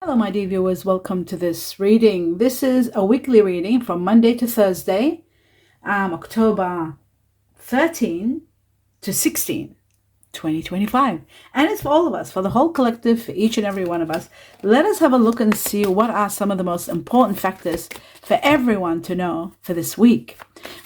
Hello, my dear viewers. Welcome to this reading. This is a weekly reading from Monday to Thursday, October 13 to 16, 2025. And it's for all of us, for the whole collective, for each and every one of us. Let us have a look and see what are some of the most important factors for everyone to know for this week.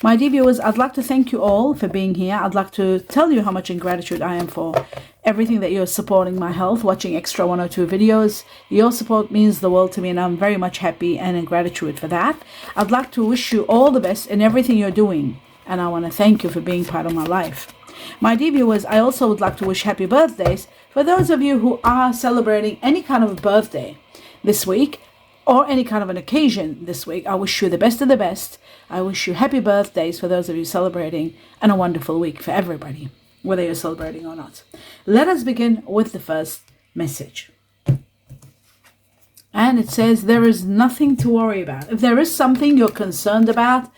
My dear viewers, I'd like to thank you all for being here. I'd like to tell you how much in gratitude I am for everything that you're supporting my health, watching Extra 102 videos. Your support means the world to me, and I'm very much happy and in gratitude for that. I'd like to wish you all the best in everything you're doing, and I want to thank you for being part of my life. My dear viewers, I also would like to wish happy birthdays for those of you who are celebrating any kind of birthday this week or any kind of an occasion this week. I wish you the best of the best. I wish you happy birthdays for those of you celebrating, and a wonderful week for everybody, whether you're celebrating or not. Let us begin with the first message. And it says, there is nothing to worry about. If there is something you're concerned about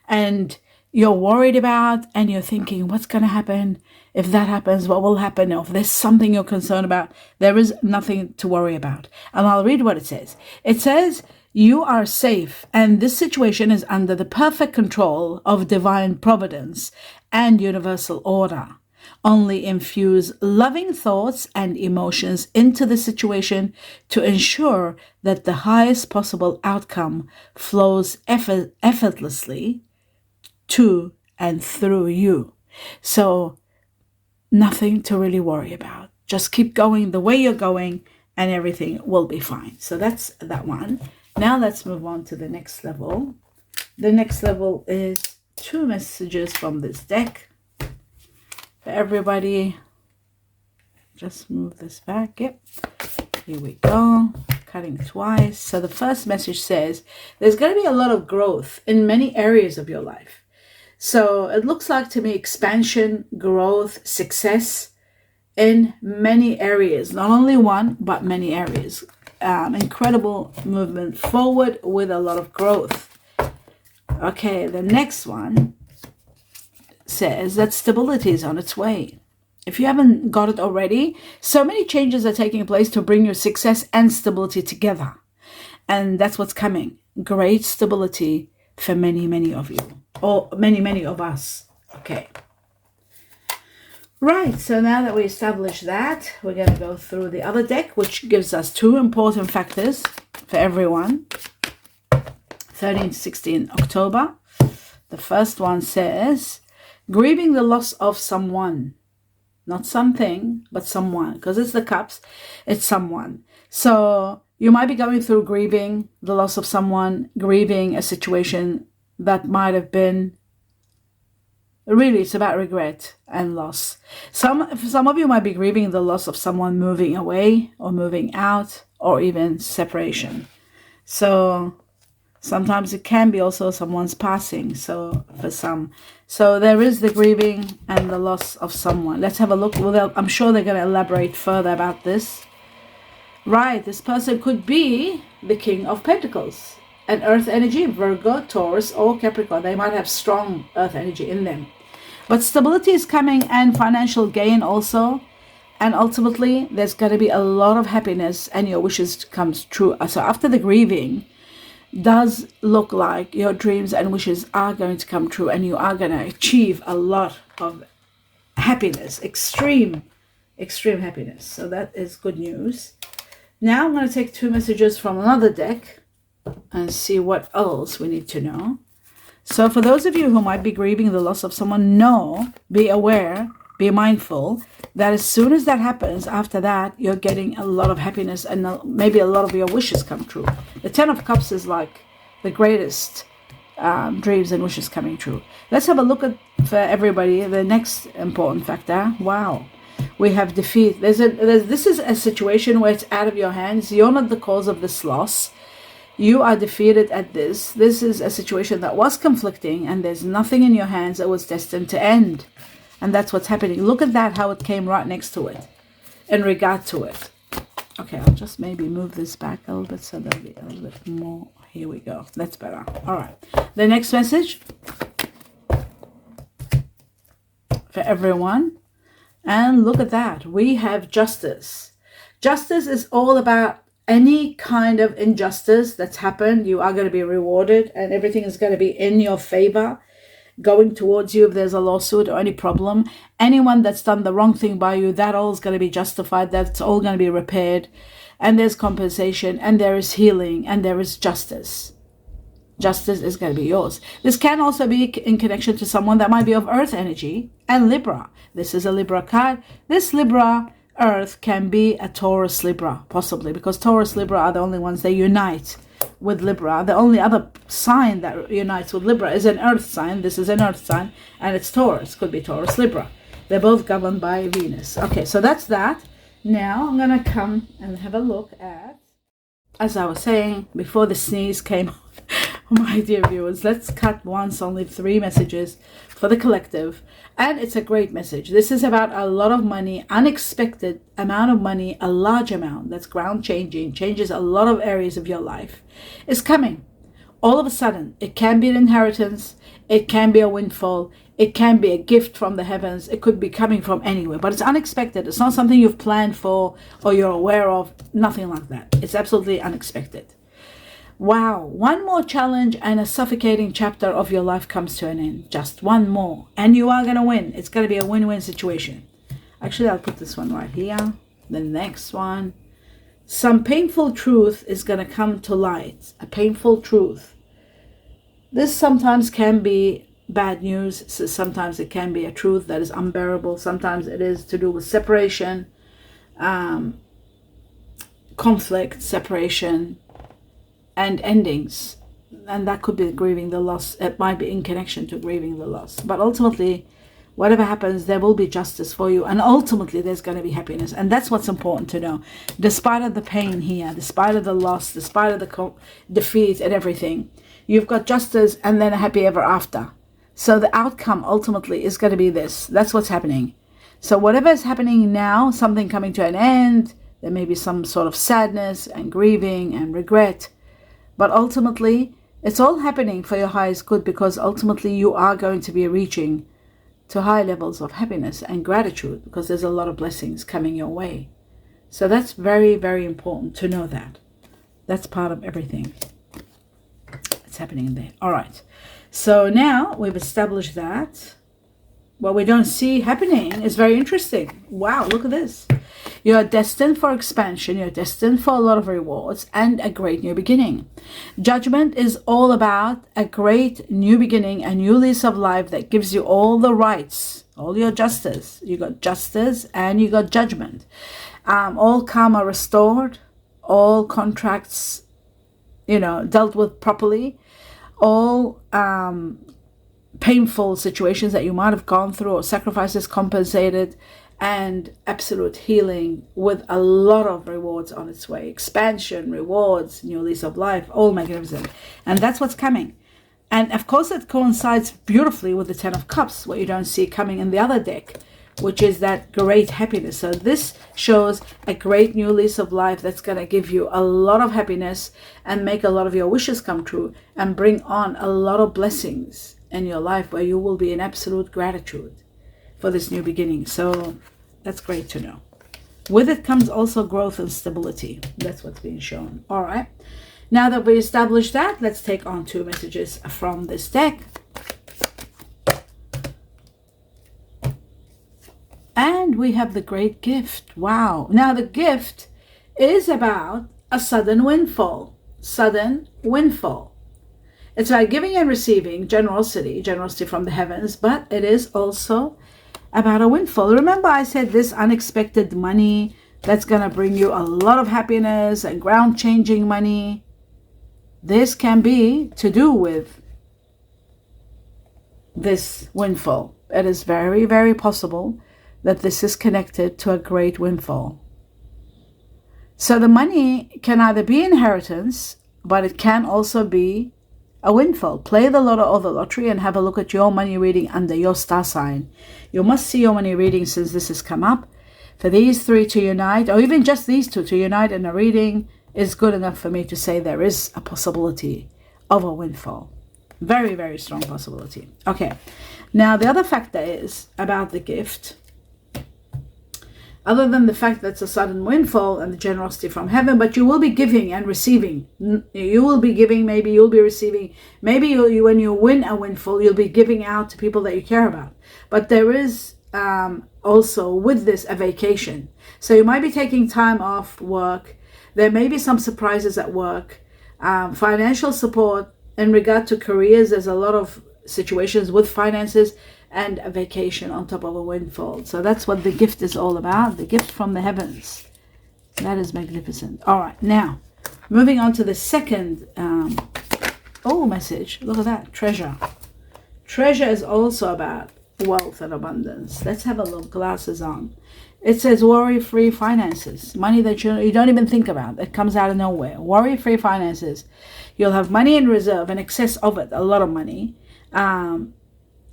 and you're worried about and you're thinking, what's going to happen? If that happens, what will happen? Or if there's something you're concerned about, there is nothing to worry about. And I'll read what it says. It says, you are safe, and this situation is under the perfect control of divine providence and universal order. Only infuse loving thoughts and emotions into the situation to ensure that the highest possible outcome flows effortlessly to and through you. So nothing to really worry about. Just keep going the way you're going and everything will be fine. So that's that one. Now let's move on to the next level. The next level is 2 messages from this deck. For everybody, just move this back. Yep, here we go. Cutting twice. So the first message says there's going to be a lot of growth in many areas of your life. So it looks like to me expansion, growth, success in many areas, not only one, but many areas. Incredible movement forward with a lot of growth. Okay, the next one says that stability is on its way. If you haven't got it already, so many changes are taking place to bring your success and stability together. And that's what's coming. Great stability for many, many of you. Or many of us. Okay. Right, so now that we established that, we're going to go through the other deck, which gives us 2 important factors for everyone. 13 to 16 October. The first one says, grieving the loss of someone. Not something, but someone. Because it's the cups, it's someone. So you might be going through grieving the loss of someone, grieving a situation that might have been. Really, it's about regret and loss. Some of you might be grieving the loss of someone moving away or moving out or even separation. So sometimes it can be also someone's passing. So for some, so there is the grieving and the loss of someone. Let's have a look. Well, I'm sure they're going to elaborate further about this. Right, this person could be the King of Pentacles. An earth energy, Virgo, Taurus, or Capricorn. They might have strong earth energy in them. But stability is coming and financial gain also. And ultimately, there's going to be a lot of happiness and your wishes comes true. So after the grieving, does look like your dreams and wishes are going to come true and you are going to achieve a lot of happiness, extreme happiness. So that is good news. Now I'm going to take 2 messages from another deck and see what else we need to know. So for those of you who might be grieving the loss of someone, be aware, be mindful that as soon as that happens, after that, you're getting a lot of happiness and maybe a lot of your wishes come true. The 10 of Cups is like the greatest dreams and wishes coming true. Let's have a look at, for everybody, the next important factor. Wow. We have defeat. This is a situation where it's out of your hands. You're not the cause of this loss. You are defeated at this. This is a situation that was conflicting and there's nothing in your hands that was destined to end. And that's what's happening. Look at that, how it came right next to it in regard to it. Okay, I'll just maybe move this back a little bit so there'll be a little bit more. Here we go. That's better. All right. The next message for everyone. And look at that. We have justice. Justice is all about any kind of injustice that's happened, you are going to be rewarded, and everything is going to be in your favor, going towards you. If there's a lawsuit or any problem, anyone that's done the wrong thing by you, that all is going to be justified. That's all going to be repaired, and there's compensation, and there is healing, and there is justice. Justice is going to be yours. This can also be in connection to someone that might be of earth energy and Libra. This is a Libra card. This Libra earth can be a Taurus Libra, possibly, because Taurus Libra are the only ones that unite with Libra. The only other sign that unites with Libra is an earth sign. This is an earth sign, and it's Taurus. Could be Taurus Libra. They're both governed by Venus. Okay, so that's that. Now I'm going to come and have a look at, as I was saying before the sneeze came on, my dear viewers, let's cut once only 3 messages for the collective, and it's a great message. This is about a lot of money, unexpected amount of money, a large amount that's ground changing, changes a lot of areas of your life, is coming all of a sudden. It can be an inheritance, it can be a windfall, it can be a gift from the heavens, it could be coming from anywhere, but it's unexpected. It's not something you've planned for or you're aware of, nothing like that. It's absolutely unexpected. Wow, one more challenge and a suffocating chapter of your life comes to an end. Just one more, and you are going to win. It's going to be a win-win situation. Actually, I'll put this one right here. The next one. Some painful truth is going to come to light. A painful truth. This sometimes can be bad news. So sometimes it can be a truth that is unbearable. Sometimes it is to do with separation, conflict, separation, and endings, and that could be grieving the loss. It might be in connection to grieving the loss, but ultimately whatever happens, there will be justice for you, and ultimately there's going to be happiness. And that's what's important to know. Despite of the pain here, despite of the loss, despite of the defeat and everything, you've got justice and then a happy ever after. So the outcome ultimately is going to be this. That's what's happening. So whatever is happening now, something coming to an end, there may be some sort of sadness and grieving and regret, but ultimately, it's all happening for your highest good, because ultimately you are going to be reaching to high levels of happiness and gratitude, because there's a lot of blessings coming your way. So that's very, very important to know that. That's part of everything that's happening there. All right. So now we've established that what we don't see happening is very interesting. Wow, look at this. You're destined for expansion. You're destined for a lot of rewards and a great new beginning. Judgment is all about a great new beginning, a new lease of life that gives you all the rights, all your justice. You got justice and you got judgment. All karma restored, all contracts, dealt with properly, all painful situations that you might have gone through or sacrifices compensated, and absolute healing with a lot of rewards on its way. Expansion, rewards, new lease of life, all magnificent. And that's what's coming. And of course it coincides beautifully with the 10 of Cups, what you don't see coming in the other deck, which is that great happiness. So this shows a great new lease of life that's going to give you a lot of happiness and make a lot of your wishes come true and bring on a lot of blessings in your life where you will be in absolute gratitude for this new beginning. So that's great to know. With it comes also growth and stability. That's what's being shown. All right. Now that we established that, let's take on 2 messages from this deck. And we have the great gift. Wow. Now the gift is about a sudden windfall. Sudden windfall. It's about giving and receiving, generosity from the heavens, but it is also about a windfall. Remember I said this unexpected money that's going to bring you a lot of happiness and ground-changing money. This can be to do with this windfall. It is very, very possible that this is connected to a great windfall. So the money can either be inheritance, but it can also be a windfall. Play the lotto or the lottery and have a look at your money reading under your star sign. You must see your money reading since this has come up. For these 3 to unite, or even just these 2 to unite in a reading, is good enough for me to say there is a possibility of a windfall. Very, very strong possibility. Okay. Now the other factor is about the gift. other than the fact that it's a sudden windfall and the generosity from heaven, but you will be giving and receiving. You will be giving, maybe you'll be receiving. Maybe when you win a windfall, you'll be giving out to people that you care about. But there is also with this a vacation. So you might be taking time off work. There may be some surprises at work. Financial support in regard to careers. There's a lot of situations with finances and a vacation on top of a windfall. So that's what the gift is all about, the gift from the heavens. That is magnificent. All right, now moving on to the second message. Look at that, treasure. Treasure is also about wealth and abundance. Let's have a look. Glasses on. It says worry-free finances, money that you don't even think about. It comes out of nowhere. Worry-free finances. You'll have money in reserve, in excess of it, a lot of money.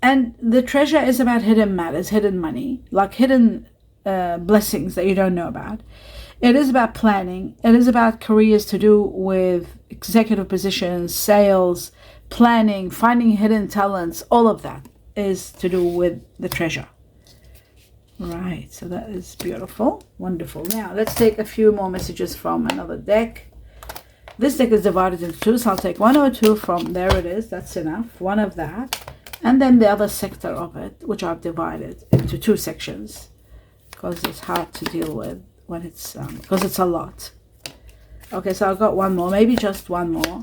And the treasure is about hidden matters, hidden money, like hidden blessings that you don't know about. It is about planning. It is about careers to do with executive positions, sales, planning, finding hidden talents. All of that is to do with the treasure. Right, so that is beautiful, wonderful. Now let's take a few more messages from another deck. This deck is divided into two, so I'll take one or two from, there it is, that's enough, one of that. And then the other sector of it, which I've divided into two sections, because it's hard to deal with when it's, because it's a lot. Okay, so I've got one more, maybe just one more.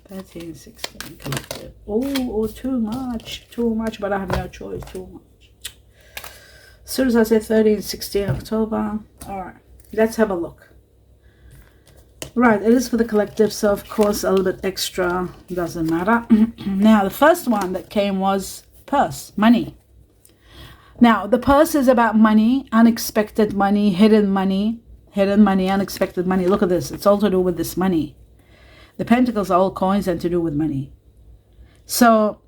13, 16, collective. Oh, too much, but I have no choice, too much. As soon as I say 13, 16 October, all right, let's have a look. Right, it is for the collective, so of course a little bit extra doesn't matter. Now, the first one that came was purse, money. Now, the purse is about money, unexpected money, hidden money, unexpected money. Look at this, it's all to do with this money. The pentacles are all coins and to do with money. So,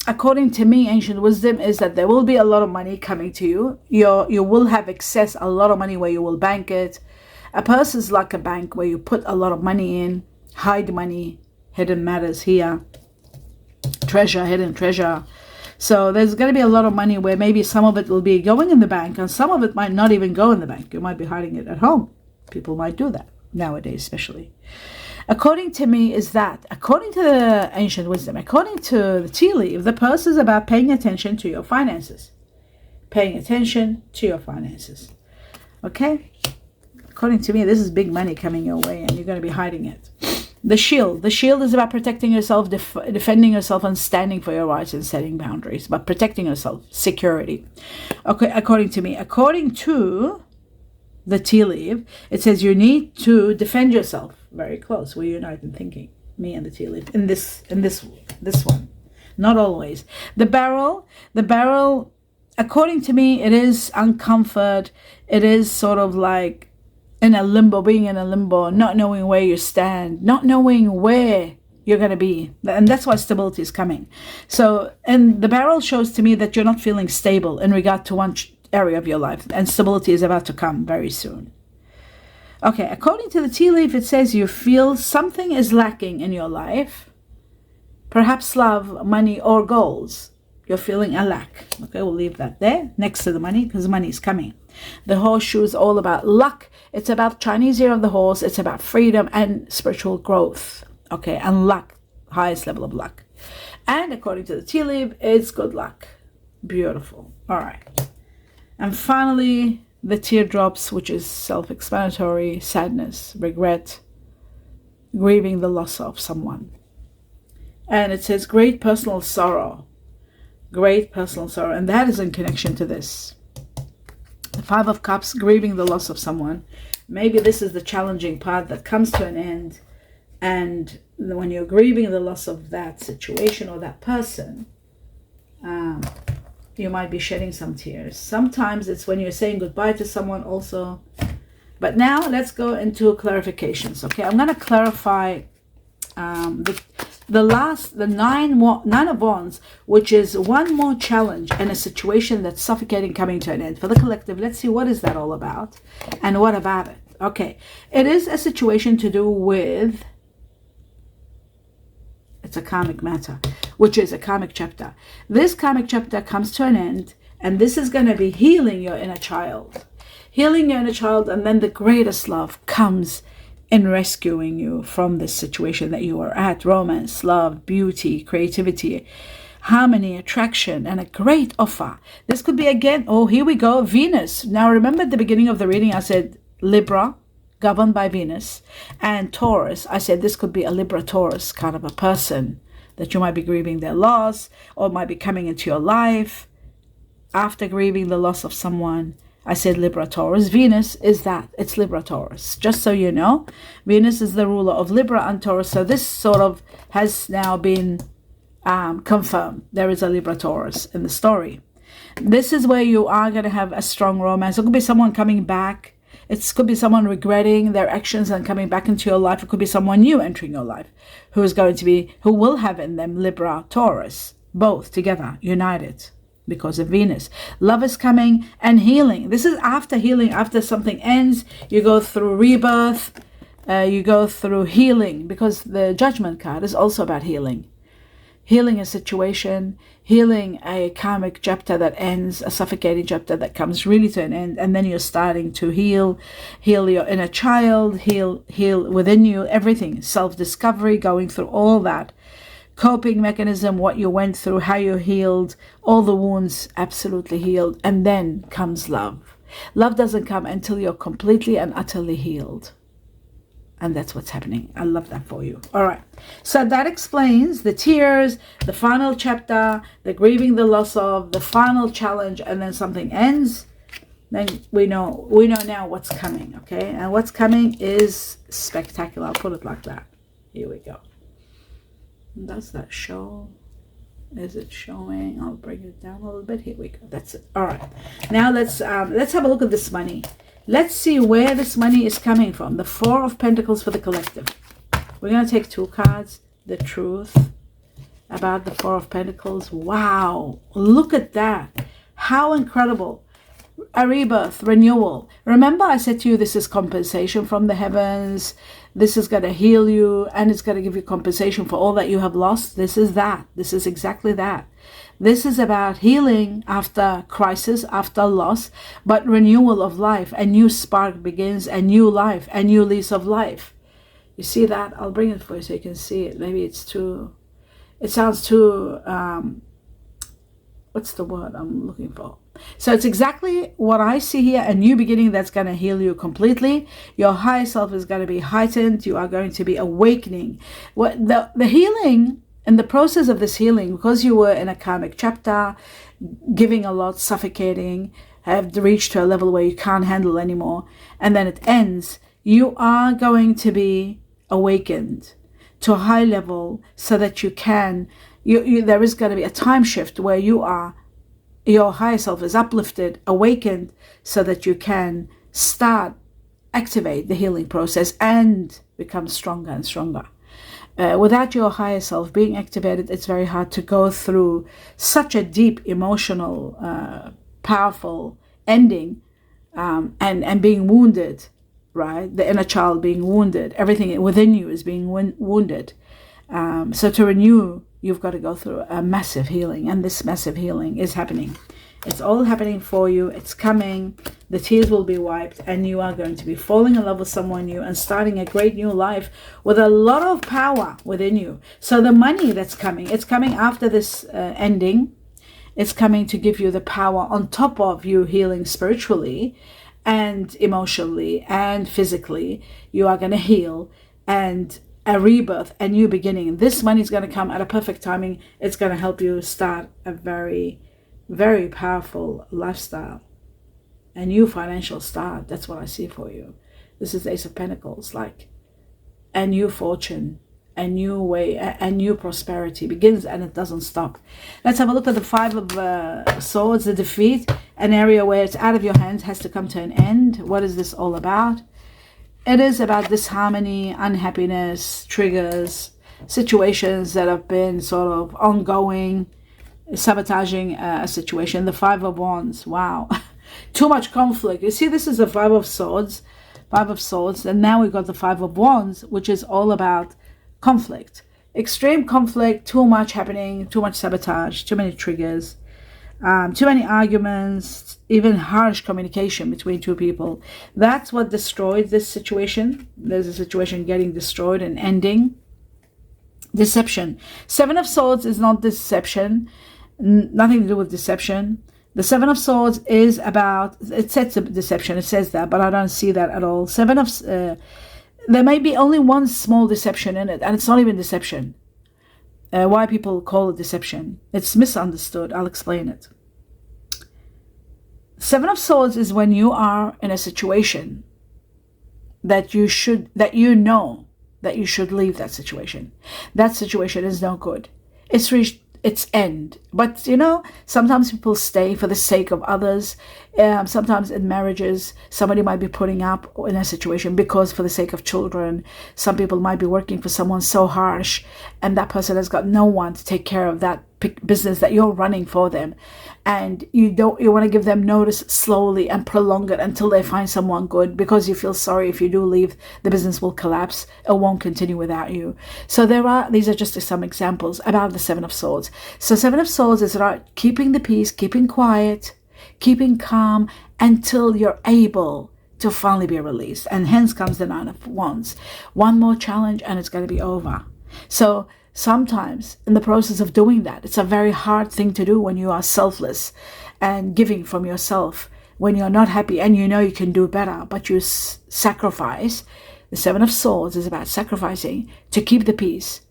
according to me, ancient wisdom is that there will be a lot of money coming to you. You will have excess, a lot of money where you will bank it. A purse is like a bank where you put a lot of money in, hide money, hidden matters here, treasure, hidden treasure. So there's going to be a lot of money where maybe some of it will be going in the bank and some of it might not even go in the bank. You might be hiding it at home. People might do that nowadays, especially. According to me is that, according to the ancient wisdom, according to the tea leaf, the purse is about paying attention to your finances. Paying attention to your finances. Okay? According to me, this is big money coming your way and you're going to be hiding it. The shield is about protecting yourself, defending yourself and standing for your rights and setting boundaries, but protecting yourself, security. Okay, according to me. According to the tea leaf, it says you need to defend yourself. Very close. We unite in thinking, me and the tea leaf, in this one. Not always. The barrel, according to me, it is uncomfort. It is sort of like in a limbo, being in a limbo, not knowing where you stand, not knowing where you're going to be. And that's why stability is coming. So, and the barrel shows to me that you're not feeling stable in regard to one area of your life. And stability is about to come very soon. Okay, according to the tea leaf, it says you feel something is lacking in your life. Perhaps love, money, or goals. You're feeling a lack. Okay, we'll leave that there next to the money because money is coming. The horseshoe is all about luck. It's about Chinese year of the horse. It's about freedom and spiritual growth. Okay, and luck, highest level of luck. And according to the tea leaf, it's good luck. Beautiful. All right. And finally, the teardrops, which is self-explanatory, sadness, regret, grieving the loss of someone. And it says great personal sorrow. Great personal sorrow. And that is in connection to this. The Five of Cups, grieving the loss of someone. Maybe this is the challenging part that comes to an end. And when you're grieving the loss of that situation or that person, you might be shedding some tears. Sometimes it's when you're saying goodbye to someone also. But now let's go into clarifications. Okay, I'm going to clarify the nine of wands, which is one more challenge and a situation that's suffocating coming to an end. For the collective, let's see what is that all about and what about it. Okay, it is a situation to do with, it's a karmic matter, which is a karmic chapter. This karmic chapter comes to an end, and this is going to be healing your inner child. healing your inner child, and then the greatest love comes in rescuing you from this situation that you are at. Romance, love, beauty, creativity, harmony, attraction, and a great offer. This could be again, oh, here we go, Venus. Now remember at the beginning of the reading I said Libra, governed by Venus, and Taurus. I said this could be a Libra Taurus kind of a person that you might be grieving their loss, or might be coming into your life after grieving the loss of someone. I said Libra Taurus. Venus is that. It's Libra Taurus. Just so you know, Venus is the ruler of Libra and Taurus. So this sort of has now been confirmed. There is a Libra Taurus in the story. This is where you are going to have a strong romance. It could be someone coming back. It could be someone regretting their actions and coming back into your life. It could be someone new entering your life who will have in them Libra Taurus, both together, united. Because of Venus. Love is coming and healing. This is after healing, after something ends, you go through rebirth, you go through healing, because the Judgment card is also about healing. Healing a situation, healing a karmic chapter that ends, a suffocating chapter that comes really to an end, and then you're starting to heal your inner child, heal within you, everything, self-discovery, going through all that. Coping mechanism, what you went through, how you healed, all the wounds absolutely healed, and then comes love. Love doesn't come until you're completely and utterly healed. And that's what's happening. I love that for you. All right. So that explains the tears, the final chapter, the grieving the loss of, the final challenge, and then something ends. Then we know now what's coming, okay? And what's coming is spectacular. I'll put it like that. Here we go. Does that show? Is it showing? I'll bring it down a little bit. Here we go. That's it. All right. Now let's have a look at this money. Let's see where this money is coming from. The Four of Pentacles for the collective. We're going to take two cards. The truth about the Four of Pentacles. Wow. Look at that. How incredible. A rebirth, renewal. Remember I said to you this is compensation from the heavens. This is going to heal you, and it's going to give you compensation for all that you have lost. This is that. This is exactly that. This is about healing after crisis, after loss, but renewal of life. A new spark begins, a new life, a new lease of life. You see that? I'll bring it for you so you can see it. Maybe it sounds too, what's the word I'm looking for? So it's exactly what I see here, a new beginning that's going to heal you completely. Your higher self is going to be heightened. You are going to be awakening. The healing, in the process of this healing, because you were in a karmic chapter, giving a lot, suffocating, have reached to a level where you can't handle anymore, and then it ends, you are going to be awakened to a high level so that you can, there is going to be a time shift where your higher self is uplifted, awakened, so that you can activate the healing process and become stronger and stronger. Without your higher self being activated, it's very hard to go through such a deep, emotional, powerful ending, and being wounded, right? The inner child being wounded. Everything within you is being wounded. So to renew, you've got to go through a massive healing, and this massive healing is happening. It's all happening for you. It's coming. The tears will be wiped, and you are going to be falling in love with someone new and starting a great new life with a lot of power within you. So the money that's coming, it's coming after this ending. It's coming to give you the power on top of you healing spiritually and emotionally and physically. You are going to heal, and a rebirth, a new beginning. This money is going to come at a perfect timing. It's going to help you start a very, very powerful lifestyle, a new financial start. That's what I see for you. This is the Ace of Pentacles, like a new fortune, a new way, a new prosperity begins, and it doesn't stop. Let's have a look at the Five of Swords, the defeat, an area where it's out of your hands, has to come to an end. What is this all about? It is about disharmony, unhappiness, triggers, situations that have been sort of ongoing, sabotaging a situation. The Five of Wands, wow. Too much conflict. You see, this is the Five of Swords, and now we've got the Five of Wands, which is all about conflict. Extreme conflict, too much happening, too much sabotage, too many triggers. Too many arguments, even harsh communication between two people. That's what destroyed this situation. There's a situation getting destroyed and ending. Deception. Seven of Swords is not deception. Nothing to do with deception. The Seven of Swords is about, it says deception, it says that, but I don't see that at all. There may be only one small deception in it, and it's not even deception. Why people call it deception. It's misunderstood. I'll explain it. Seven of Swords is when you are in a situation that you know that you should leave that situation. That situation is no good. It's reached its end. But sometimes people stay for the sake of others. Sometimes in marriages, somebody might be putting up in a situation because for the sake of children. Some people might be working for someone so harsh, and that person has got no one to take care of that business that you're running for them, and you want to give them notice slowly and prolong it until they find someone good, because you feel sorry if you do leave, the business will collapse, it won't continue without you. So these are just some examples about the Seven of Swords. So Seven of Swords is about keeping the peace, keeping quiet, keeping calm until you're able to finally be released. And hence comes the Nine of Wands. One more challenge and it's going to be over. So sometimes in the process of doing that, it's a very hard thing to do when you are selfless and giving from yourself, when you're not happy and you know you can do better, but you sacrifice. The Seven of Swords is about sacrificing to keep the peace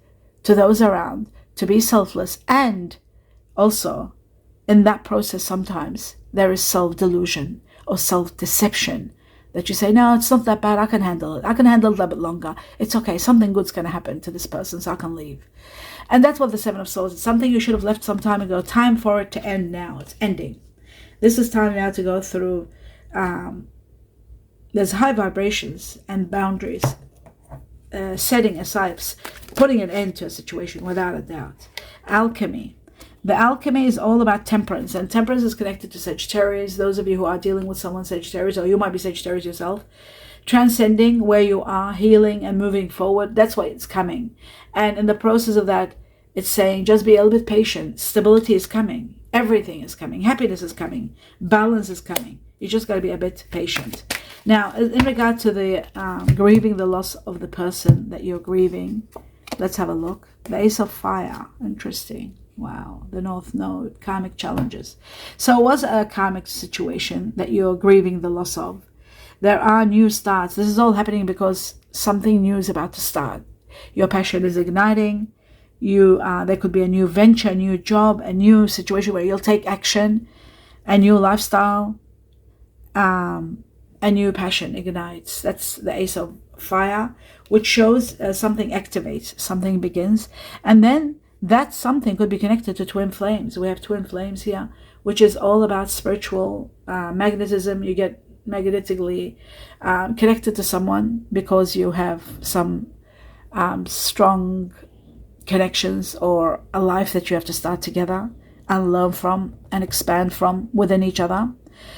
to those around, to be selfless, and also in that process sometimes there is self-delusion or self-deception, that you say, no, it's not that bad, I can handle it. I can handle it a little bit longer. It's okay, something good's going to happen to this person, so I can leave. And that's what the Seven of Swords is. Something you should have left some time ago. Time for it to end now. It's ending. This is time now to go through, there's high vibrations and boundaries, setting aside, putting an end to a situation without a doubt. Alchemy. The alchemy is all about temperance, and temperance is connected to Sagittarius. Those of you who are dealing with someone Sagittarius, or you might be Sagittarius yourself, transcending where you are, healing and moving forward. That's why it's coming. And in the process of that, it's saying just be a little bit patient. Stability is coming. Everything is coming. Happiness is coming. Balance is coming. You just got to be a bit patient. Now, in regard to the grieving the loss of the person that you're grieving, let's have a look. The Ace of Fire. Interesting. Wow, the North Node, karmic challenges. So it was a karmic situation that you're grieving the loss of. There are new starts. This is all happening because something new is about to start. Your passion is igniting. There could be a new venture, a new job, a new situation where you'll take action, a new lifestyle, a new passion ignites. That's the Ace of Fire, which shows something activates, something begins, and then that something could be connected to twin flames. We have twin flames here, which is all about spiritual magnetism. You get magnetically connected to someone because you have some strong connections or a life that you have to start together and learn from and expand from within each other.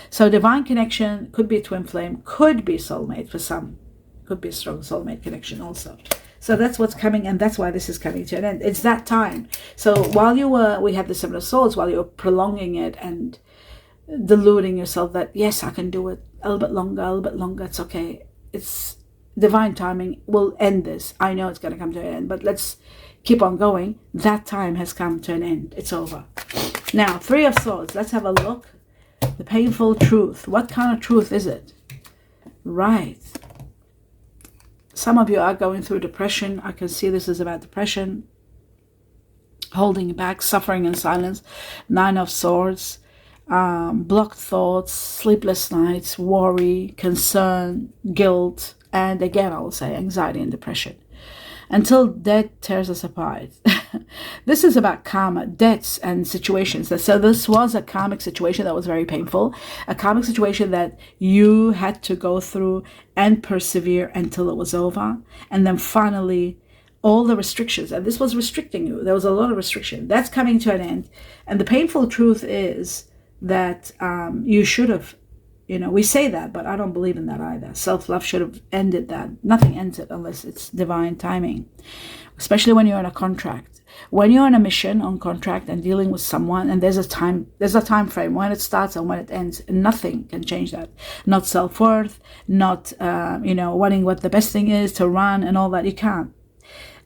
So divine connection could be a twin flame, could be soulmate for some, could be a strong soulmate connection also. So that's what's coming, and that's why this is coming to an end. It's that time. So while we had the Seven of Swords, while you're prolonging it and deluding yourself that, yes, I can do it a little bit longer, it's okay. It's divine timing will end this. I know it's going to come to an end, but let's keep on going. That time has come to an end. It's over. Now, Three of Swords. Let's have a look. The painful truth. What kind of truth is it? Right. Some of you are going through depression. I can see this is about depression, holding back, suffering in silence. Nine of Swords, blocked thoughts, sleepless nights, worry, concern, guilt, and again, I will say anxiety and depression. Until death tears us apart. This is about karma, debts, and situations. So this was a karmic situation that was very painful. A karmic situation that you had to go through and persevere until it was over. And then finally, all the restrictions, and this was restricting you. There was a lot of restriction. That's coming to an end. And the painful truth is that you should have We say that, but I don't believe in that either. Self-love should have ended that. Nothing ends it unless it's divine timing, especially when you're in a contract. When you're on a mission, on contract, and dealing with someone, and there's a time frame when it starts and when it ends, and nothing can change that. Not self-worth, not wanting what the best thing is to run and all that. You can't.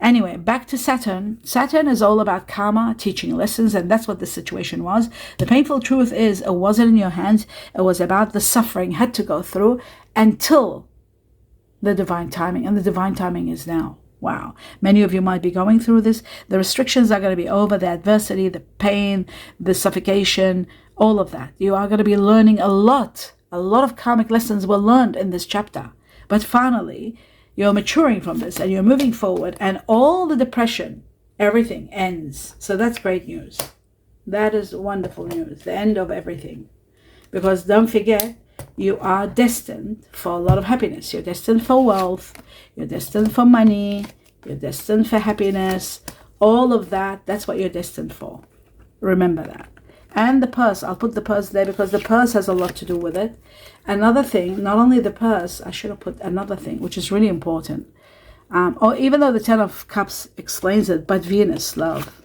Anyway, back to Saturn. Saturn is all about karma, teaching lessons, and that's what the situation was. The painful truth is it wasn't in your hands. It was about the suffering had to go through until the divine timing, and the divine timing is now. Wow. Many of you might be going through this. The restrictions are going to be over, the adversity, the pain, the suffocation, all of that. You are going to be learning a lot. A lot of karmic lessons were learned in this chapter. But finally, you're maturing from this and you're moving forward, and all the depression, everything ends. So that's great news. That is wonderful news. The end of everything. Because don't forget, you are destined for a lot of happiness. You're destined for wealth. You're destined for money. You're destined for happiness. All of that, that's what you're destined for. Remember that. And the purse, I'll put the purse there because the purse has a lot to do with it. Another thing, not only the purse, I should have put another thing, which is really important. Or even though the Ten of Cups explains it, but Venus, love.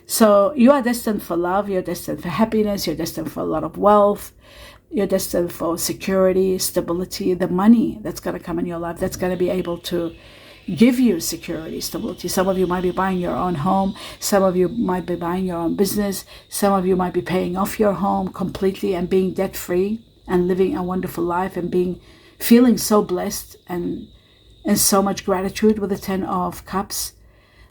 So you are destined for love. You're destined for happiness. You're destined for a lot of wealth. You're destined for security, stability, the money that's going to come in your life, that's going to be able to give you security, stability. Some of you might be buying your own home. Some of you might be buying your own business. Some of you might be paying off your home completely and being debt-free and living a wonderful life and feeling so blessed and so much gratitude with the Ten of Cups.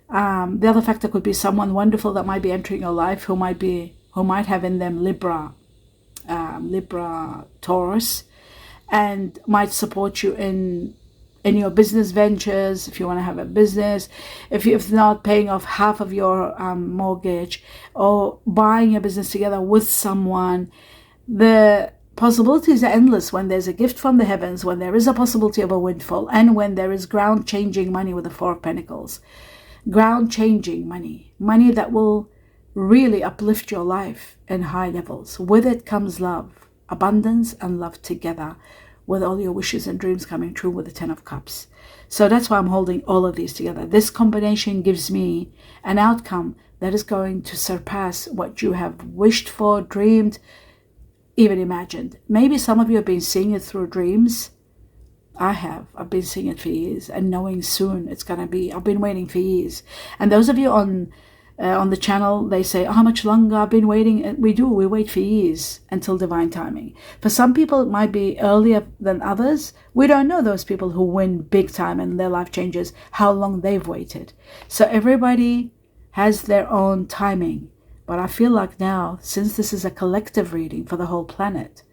The other factor could be someone wonderful that might be entering your life who might have in them Libra, Taurus, and might support you in your business ventures, if you want to have a business, if not paying off half of your mortgage, or buying a business together with someone. The possibilities are endless when there's a gift from the heavens, when there is a possibility of a windfall, and when there is ground-changing money with the Four of Pentacles. Ground-changing money that will really uplift your life in high levels. With it comes love, abundance and love together, with all your wishes and dreams coming true with the Ten of Cups. So that's why I'm holding all of these together. This combination gives me an outcome that is going to surpass what you have wished for, dreamed, even imagined. Maybe some of you have been seeing it through dreams. I have. I've been seeing it for years and knowing soon it's going to be. I've been waiting for years. And those of you on the channel, they say, how much longer I've been waiting? We wait for years until divine timing. For some people, it might be earlier than others. We don't know those people who win big time and their life changes, how long they've waited. So everybody has their own timing. But I feel like now, since this is a collective reading for the whole planet,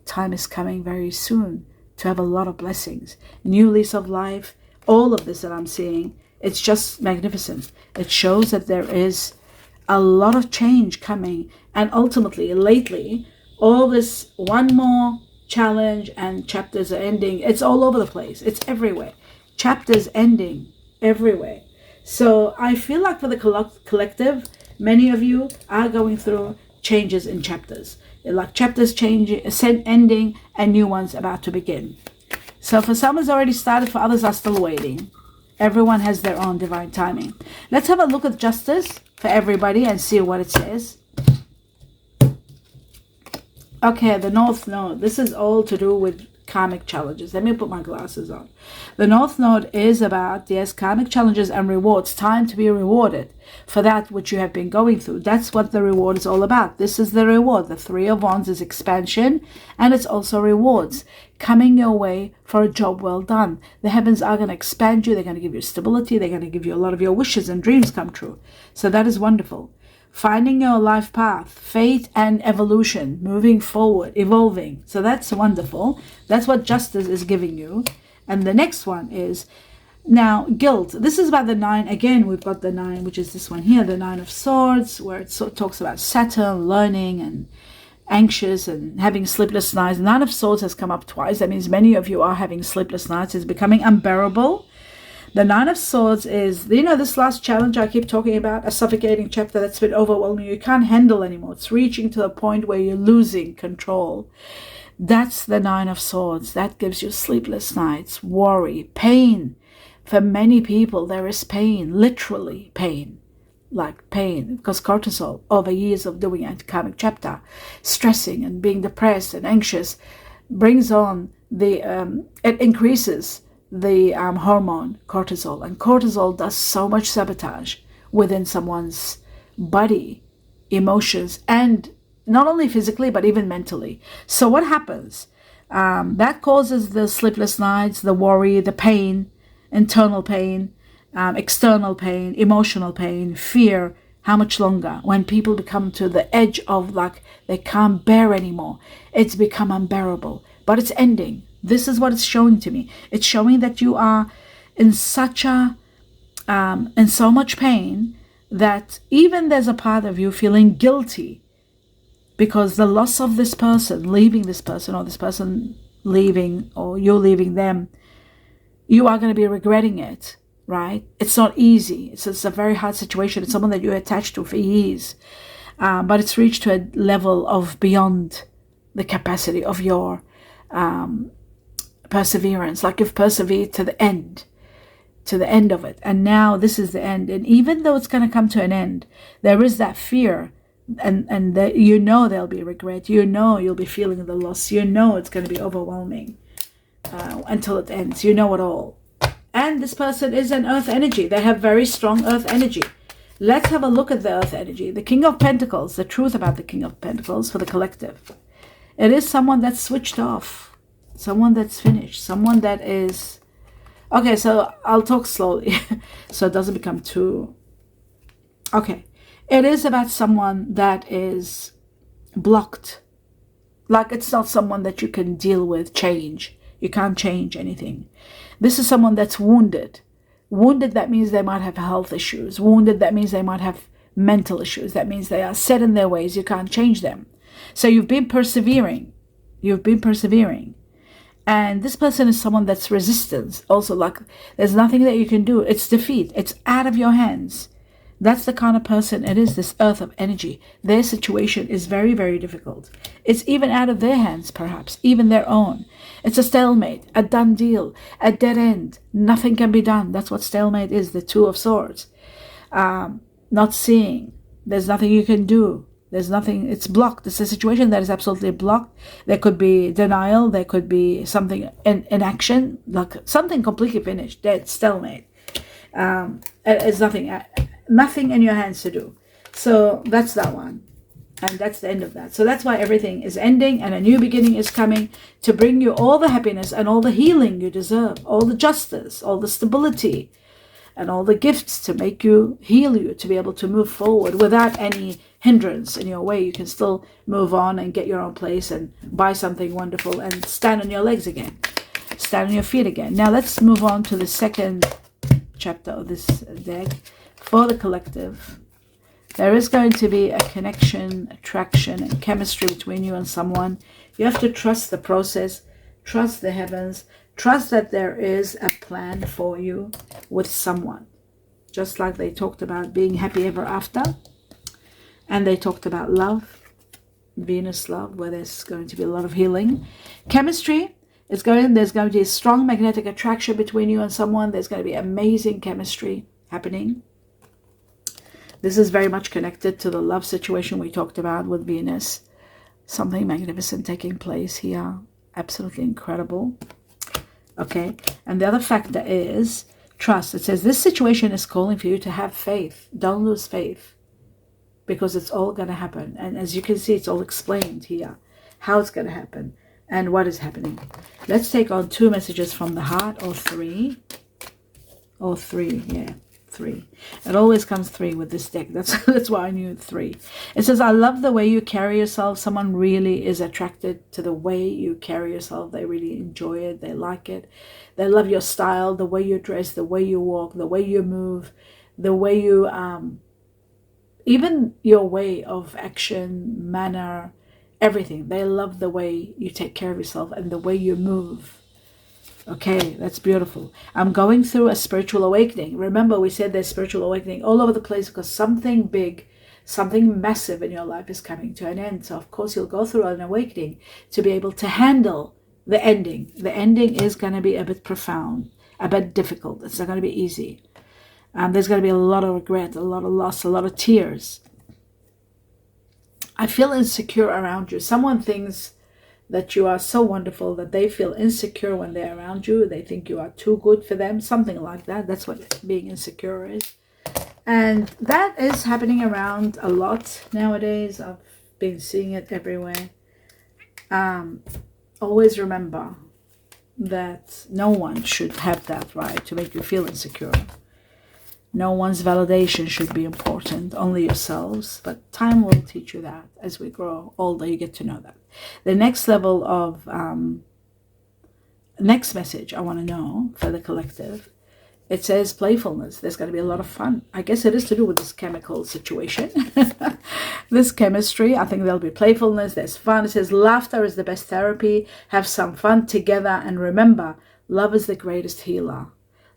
time is coming very soon to have a lot of blessings. New lease of life, all of this that I'm seeing, it's just magnificent. It shows that there is a lot of change coming. And ultimately, lately, all this one more challenge and chapters are ending. It's all over the place. It's everywhere. Chapters ending everywhere. So I feel like for the collective, many of you are going through changes in chapters. Like chapters changing, ending, and new ones about to begin. So for some it's already started, for others are still waiting. Everyone has their own divine timing. Let's have a look at justice for everybody and see what it says. Okay, the North Node. This is all to do with karmic challenges. Let me put my glasses on. The North Node is about, yes, karmic challenges and rewards. Time to be rewarded for that which you have been going through. That's what the reward is all about. This is the reward. The Three of Wands is expansion, and it's also rewards coming your way for a job well done. The heavens are going to expand you. They're going to give you stability. They're going to give you a lot of your wishes and dreams come true. So that is wonderful. Finding your life path, fate and evolution, moving forward, evolving. So that's wonderful. That's what justice is giving you. And the next one is now guilt. This is about the 9. Again, we've got the 9, which is this one here, the 9 of Swords, where it talks about Saturn, learning and anxious and having sleepless nights. 9 of Swords has come up twice. That means many of you are having sleepless nights. It's becoming unbearable. The 9 of Swords is, this last challenge I keep talking about, a suffocating chapter that's been overwhelming. You can't handle anymore. It's reaching to a point where you're losing control. That's the Nine of Swords. That gives you sleepless nights, worry, pain. For many people, there is pain, literally pain, like pain, because cortisol, over years of doing anti-karmic chapter, stressing and being depressed and anxious, brings on it increases the hormone cortisol. And cortisol does so much sabotage within someone's body, emotions, and not only physically, but even mentally. So what happens? That causes the sleepless nights, the worry, the pain, internal pain, external pain, emotional pain, fear. How much longer? When people become to the edge of like they can't bear anymore, it's become unbearable. But it's ending. This is what it's showing to me. It's showing that you are in such a in so much pain that even there's a part of you feeling guilty because the loss of this person, leaving this person, or this person leaving, or you leaving them, you are going to be regretting it, right? It's not easy. It's a very hard situation. It's someone that you're attached to for years, but it's reached to a level of beyond the capacity of your perseverance. Like you've persevered to the end of it. And now this is the end. And even though it's going to come to an end, there is that fear. And that you know there'll be regret. You know you'll be feeling the loss. You know it's going to be overwhelming until it ends. You know it all. And this person is an earth energy. They have very strong earth energy. Let's have a look at the earth energy. The King of Pentacles, the truth about the King of Pentacles for the collective. It is someone that's switched off. Someone that's finished. Someone that is... Okay, so I'll talk slowly so it doesn't become too... Okay. It is about someone that is blocked. Like it's not someone that you can deal with, change. You can't change anything. This is someone that's wounded. Wounded, that means they might have health issues. Wounded, that means they might have mental issues. That means they are set in their ways. You can't change them. So you've been persevering. You've been persevering. And this person is someone that's resistance. Also, like there's nothing that you can do. It's defeat. It's out of your hands. That's the kind of person it is, this earth of energy. Their situation is very, very difficult. It's even out of their hands, perhaps, even their own. It's a stalemate, a done deal, a dead end. Nothing can be done. That's what stalemate is, the Two of Swords. Not seeing. There's nothing you can do. There's nothing, it's blocked. It's a situation that is absolutely blocked. There could be denial. There could be something in action, like something completely finished, dead, stalemate. It's nothing in your hands to do. So that's that one. And that's the end of that. So that's why everything is ending and a new beginning is coming to bring you all the happiness and all the healing you deserve, all the justice, all the stability, and all the gifts to make you, heal you, to be able to move forward without any hindrance in your way. You can still move on and get your own place and buy something wonderful and stand on your legs again, stand on your feet again. Now let's move on to the second chapter of this deck. For the collective, there is going to be a connection, attraction, and chemistry between you and someone. You have to trust the process, trust the heavens, trust that there is a plan for you with someone. Just like they talked about being happy ever after, and they talked about love, Venus love, where there's going to be a lot of healing. Chemistry, there's going to be a strong magnetic attraction between you and someone. There's going to be amazing chemistry happening. This is very much connected to the love situation we talked about with Venus. Something magnificent taking place here. Absolutely incredible. Okay. And the other factor is trust. It says this situation is calling for you to have faith. Don't lose faith. Because it's all going to happen. And as you can see, it's all explained here. How it's going to happen. And what is happening. Let's take on 2 messages from the heart. Or 3. Or 3. Yeah. 3. It always comes 3 with this deck. That's why I knew 3. It says, I love the way you carry yourself. Someone really is attracted to the way you carry yourself. They really enjoy it. They like it. They love your style, the way you dress, the way you walk, the way you move, the way you, even your way of action, manner, everything. They love the way you take care of yourself and the way you move. Okay, that's beautiful. I'm going through a spiritual awakening. Remember, we said there's spiritual awakening all over the place because something big, something massive in your life is coming to an end. So of course you'll go through an awakening to be able to handle the ending. The ending is going to be a bit profound, a bit difficult. It's not going to be easy. There's going to be a lot of regret, a lot of loss, a lot of tears. I feel insecure around you. Someone thinks that you are so wonderful that they feel insecure when they're around you. They think you are too good for them, something like that. That's what being insecure is. And that is happening around a lot nowadays. I've been seeing it everywhere. Always remember that no one should have that right to make you feel insecure. No one's validation should be important, only yourselves. But time will teach you that. As we grow older, you get to know that. The next level of, next message I want to know for the collective, it says playfulness. There's going to be a lot of fun. I guess it is to do with this chemical situation. This chemistry, I think there'll be playfulness, there's fun. It says laughter is the best therapy. Have some fun together. And remember, love is the greatest healer.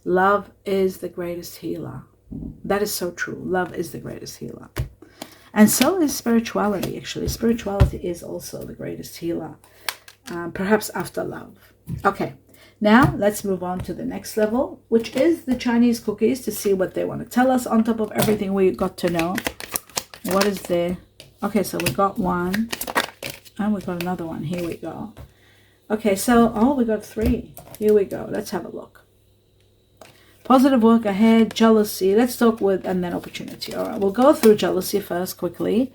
Love is the greatest healer. That is so true. Love is the greatest healer. And so is spirituality, actually. Spirituality is also the greatest healer. Perhaps after love. Okay. Now, let's move on to the next level, which is the Chinese cookies, to see what they want to tell us on top of everything we got to know. What is there? Okay, so we got one. And we got another one. Here we go. Okay, so, we got 3. Here we go. Let's have a look. Positive work ahead, jealousy. Let's talk with, and then opportunity. All right, we'll go through jealousy first quickly.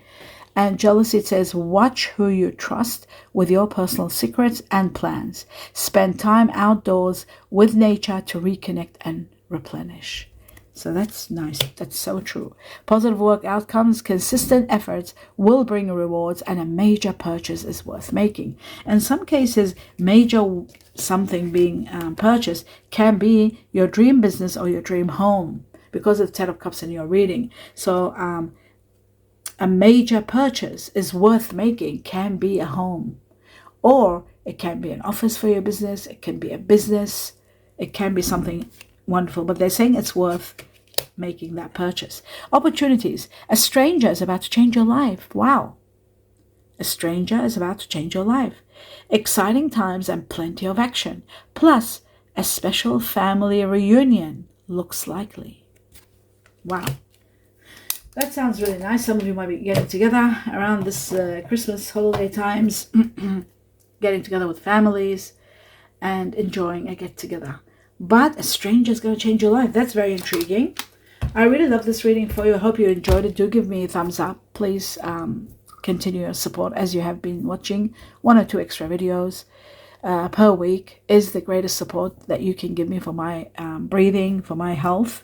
And jealousy, it says, watch who you trust with your personal secrets and plans. Spend time outdoors with nature to reconnect and replenish. So that's nice. That's so true. Positive work outcomes, consistent efforts will bring rewards, and a major purchase is worth making. In some cases, major something being purchased can be your dream business or your dream home, because of 10 of Cups in your reading. So a major purchase is worth making, can be a home, or it can be an office for your business. It can be a business. It can be something wonderful, but they're saying it's worth making that purchase. Opportunities. A stranger is about to change your life. Wow. A stranger is about to change your life. Exciting times and plenty of action. Plus, a special family reunion looks likely. Wow. That sounds really nice. Some of you might be getting together around this Christmas holiday times, getting together with families and enjoying a get-together. But a stranger is going to change your life. That's very intriguing. I really love this reading for you. I hope you enjoyed it. Do give me a thumbs up. Please continue your support as you have been watching. 1 or 2 extra videos per week is the greatest support that you can give me for my breathing, for my health.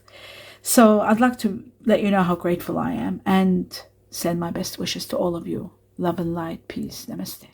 So I'd like to let you know how grateful I am and send my best wishes to all of you. Love and light. Peace. Namaste.